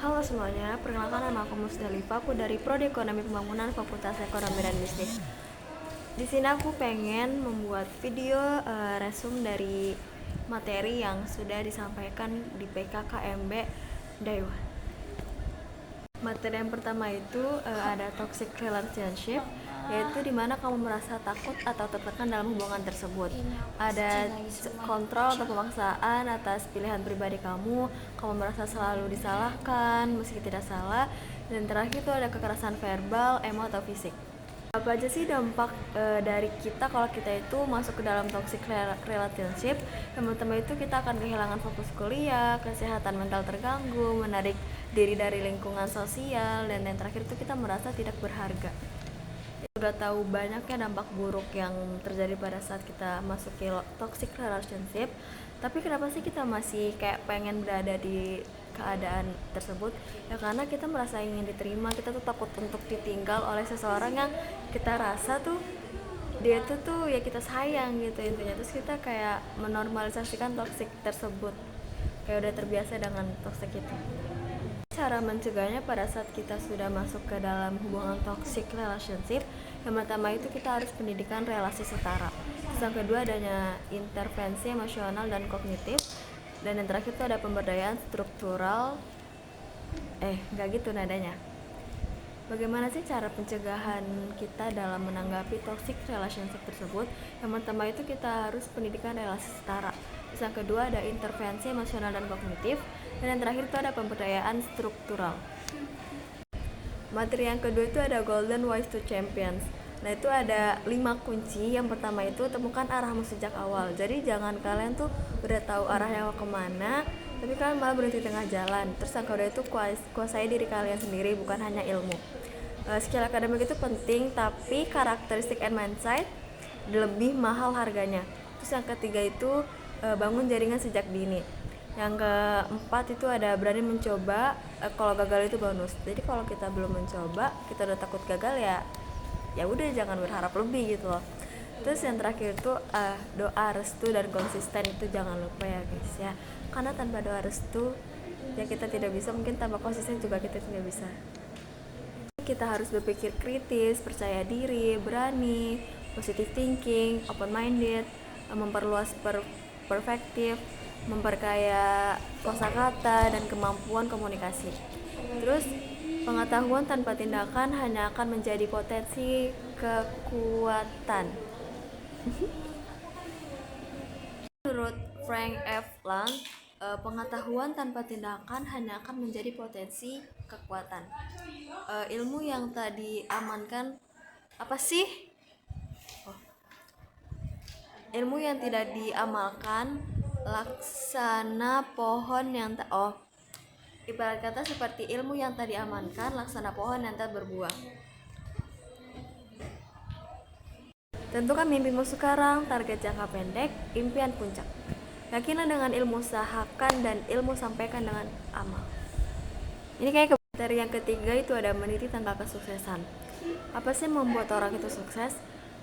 Halo semuanya, perkenalkan nama aku Musdalifah, aku dari Prodi Ekonomi Pembangunan Fakultas Ekonomi dan Bisnis. Di sini aku pengen membuat video resume dari materi yang sudah disampaikan di PKKMB Daiwa. Materi yang pertama itu ada toxic relationship, yaitu dimana kamu merasa takut atau tertekan dalam hubungan tersebut. Ada kontrol atau pemaksaan atas pilihan pribadi kamu merasa selalu disalahkan meski tidak salah, dan terakhir itu ada kekerasan verbal, emo atau fisik. Apa aja sih dampak dari kita kalau kita itu masuk ke dalam toxic relationship? Yang pertama itu kita akan kehilangan fokus kuliah, kesehatan mental terganggu, menarik diri dari lingkungan sosial, dan yang terakhir itu kita merasa tidak berharga. Udah tahu banyaknya dampak buruk yang terjadi pada saat kita masuk ke toxic relationship, tapi kenapa sih kita masih kayak pengen berada di keadaan tersebut? Ya karena kita merasa ingin diterima, kita tuh takut untuk ditinggal oleh seseorang yang kita rasa tuh dia tuh ya kita sayang gitu intinya. Terus kita kayak menormalisasikan toxic tersebut, kayak udah terbiasa dengan toxic itu. Cara mencegahnya pada saat kita sudah masuk ke dalam hubungan toxic relationship, yang pertama itu kita harus pendidikan relasi setara. Terus yang kedua adanya intervensi emosional dan kognitif, dan yang terakhir itu ada pemberdayaan struktural. Nggak gitu nadanya. Bagaimana sih cara pencegahan kita dalam menanggapi toxic relationship tersebut? Yang pertama itu kita harus pendidikan relasi setara. Terus yang kedua ada intervensi emosional dan kognitif, dan yang terakhir itu ada pemberdayaan struktural. Materi yang kedua itu ada Golden Wise to Champions. Nah itu ada 5 kunci. Yang pertama itu temukan arahmu sejak awal. Jadi jangan kalian tuh udah tahu arahnya mau kemana, tapi kalian malah berhenti tengah jalan. Terus yang kedua itu kuasai diri kalian sendiri, bukan hanya ilmu. Skill akademik itu penting, tapi karakteristik and mindset lebih mahal harganya. Terus yang ketiga itu bangun jaringan sejak dini. Yang keempat itu ada berani mencoba, kalau gagal itu bonus. Jadi kalau kita belum mencoba, kita udah takut gagal, ya udah jangan berharap lebih gitu loh. Terus yang terakhir itu doa, restu, dan konsisten itu jangan lupa ya guys ya. Karena tanpa doa, restu ya kita tidak bisa, mungkin tanpa konsisten juga kita tidak bisa. Kita harus berpikir kritis, percaya diri, berani, positive thinking, open minded, memperluas perspektif, memperkaya kosakata dan kemampuan komunikasi. Terus pengetahuan tanpa tindakan hanya akan menjadi potensi kekuatan. Menurut Frank F. Lang, pengetahuan tanpa tindakan hanya akan menjadi potensi kekuatan. Ilmu yang tadi amankan apa sih? Ilmu yang tidak diamalkan laksana pohon yang ibarat kata seperti ilmu yang tadi amankan laksana pohon yang tak berbuah. Tentukan mimpimu sekarang, target jangka pendek, impian puncak. Yakinlah dengan ilmu, usahakan, dan ilmu sampaikan dengan amal. Ini kayak materi yang ketiga itu ada meniti tangga kesuksesan. Apa sih membuat orang itu sukses?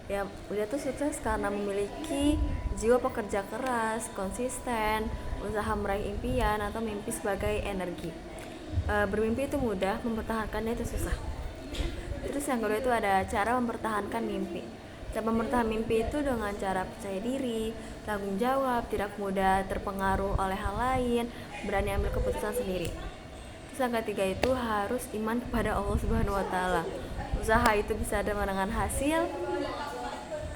Ya dia tuh sukses karena memiliki jiwa pekerja keras, konsisten, usaha meraih impian atau mimpi sebagai energi. Bermimpi itu mudah, mempertahankannya itu susah. Terus yang kedua itu ada cara mempertahankan mimpi. Cara mempertahankan mimpi itu dengan cara percaya diri, tanggung jawab, tidak mudah terpengaruh oleh hal lain, berani ambil keputusan sendiri. Terus yang ketiga itu harus iman kepada Allah Subhanahu Wa Taala. Usaha itu bisa dengan hasil,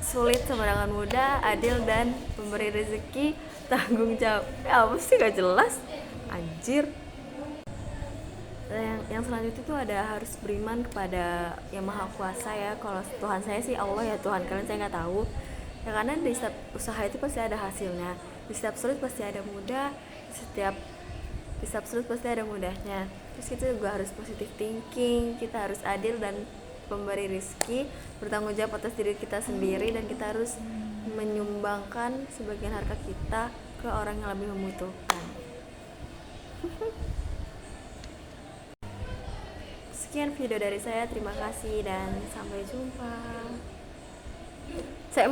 sulit sama dengan mudah, adil, dan pemberi rezeki, tanggung jawab. Apa sih gak jelas? Anjir. Yang selanjutnya itu ada harus beriman kepada yang maha kuasa ya. Kalau Tuhan saya sih Allah, ya Tuhan kalian saya nggak tahu ya, karena di setiap usaha itu pasti ada hasilnya, di setiap sulit pasti ada mudah, di setiap sulit pasti ada mudahnya. Terus kita juga harus positive thinking, kita harus adil dan pemberi rezeki, bertanggung jawab atas diri kita sendiri, dan kita harus menyumbangkan sebagian harta kita ke orang yang lebih membutuhkan. Sekian video dari saya, terima kasih dan sampai jumpa. Saya